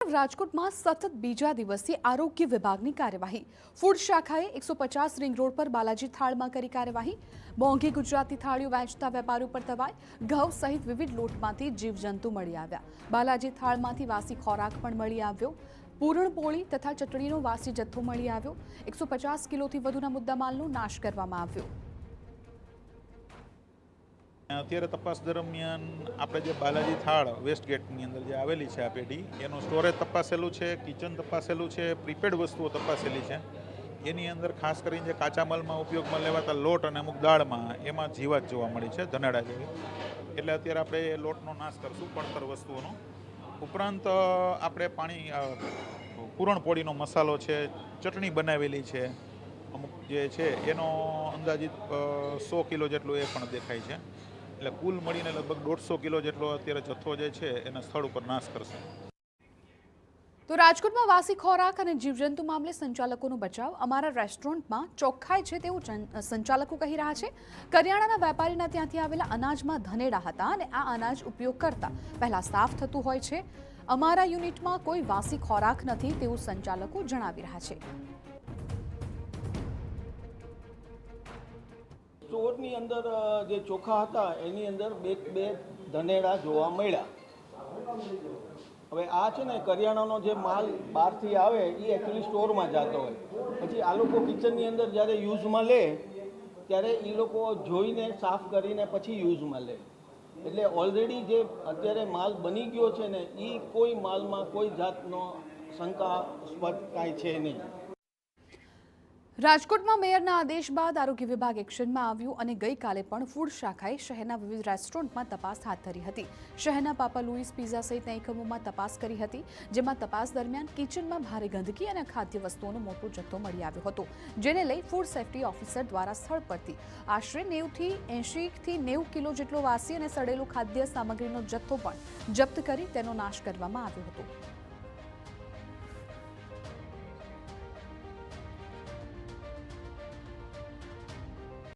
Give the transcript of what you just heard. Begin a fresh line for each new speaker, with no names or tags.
તરફ રાજકોટમાં સતત બીજા દિવસે આરોગ્ય વિભાગની કાર્યવાહી। ફૂડ શાખાએ 150 રિંગ રોડ પર બાલાજી થાળમાં કરી કાર્યવાહી। મોંઘી ગુજરાતી થાળીઓ વેચતા વેપારીઓ પર તવાઈ। ઘઉં સહિત વિવિધ લોટમાંથી જીવજંતુ મળી આવ્યા। બાલાજી થાળમાંથી વાસી ખોરાક પણ મળી આવ્યો। પૂરણપોળી તથા ચટણીનો વાસી જથ્થો મળી આવ્યો। 150 કિલોથી વધુના મુદ્દામાલનો નાશ કરવામાં આવ્યો।
અત્યારે તપાસ દરમિયાન આપણે જે બાલાજી થાળ વેસ્ટ ગેટની અંદર જે આવેલી છે આ પેઢી એનું સ્ટોરેજ તપાસેલું છે, કિચન તપાસેલું છે, પ્રીપેડ વસ્તુઓ તપાસેલી છે। એની અંદર ખાસ કરીને જે કાચા માલમાં ઉપયોગમાં લેવાતા લોટ અને અમુક દાળમાં એમાં જીવાત જોવા મળી છે, ધનેડા જેવી। એટલે અત્યારે આપણે એ લોટનો નાશ કરશું પડતર વસ્તુઓનો। ઉપરાંત આપણે પૂરણપોળીનો મસાલો છે, ચટણી બનાવેલી છે, અમુક જે છે એનો અંદાજિત 100 કિલો જેટલું એ પણ દેખાય છે। એટલે કુલ મળીને લગભગ 150 કિલો જેટલો અત્યારે જથ્થો જે છે એના સ્થળ ઉપર નાશ કરશે।
તો રાજકોટમાં વાસી ખોરાક અને જીવજંતુ મામલે સંચાલકોનો બચાવ। અમારા રેસ્ટોરન્ટમાં ચોખ્ખાઈ છે તેવું સંચાલકો કહી રહ્યા છે। કરિયાણાના વેપારીના ત્યાંથી આવેલા અનાજમાં ધનેડા હતા અને આ અનાજ ઉપયોગ કરતા પહેલા સાફ થતું હોય છે। અમારા યુનિટમાં કોઈ વાસી ખોરાક નથી તેવું સંચાલકો જણાવી રહ્યા છે।
સ્ટોરની અંદર જે ચોખા હતા એની અંદર બે ધનેડા જોવા મળ્યા। હવે આ છે ને કરિયાણાનો જે માલ બહારથી આવે એ એકચ્યુઅલી સ્ટોરમાં જતો હોય, પછી આ લોકો કિચનની અંદર જ્યારે યુઝમાં લે ત્યારે એ લોકો જોઈને સાફ કરીને પછી યુઝમાં લે। એટલે ઓલરેડી જે અત્યારે માલ બની ગયો છે ને એ કોઈ માલમાં કોઈ જાતનો શંકાસ્પદ કાંઈ છે નહીં।
રાજકોટમાં મેયરના આદેશ બાદ આરોગ્ય વિભાગ એક્શનમાં આવ્યું અને ગઈકાલે પણ ફૂડ શાખાએ શહેરના વિવિધ રેસ્ટોરન્ટમાં તપાસ હાથ ધરી હતી। શહેરના પાપા લુઈસ પિઝા સહિતના એકમોમાં તપાસ કરી હતી, જેમાં તપાસ દરમિયાન કિચનમાં ભારે ગંદકી અને ખાદ્ય વસ્તુઓનો મોટો જથ્થો મળી આવ્યો હતો, જેને લઈ ફૂડ સેફ્ટી ઓફિસર દ્વારા સ્થળ પરથી આશરે 80 થી 90 કિલો જેટલો વાસી અને સડેલું ખાદ્ય સામગ્રીનો જથ્થો પણ જપ્ત કરી તેનો નાશ કરવામાં આવ્યો હતો।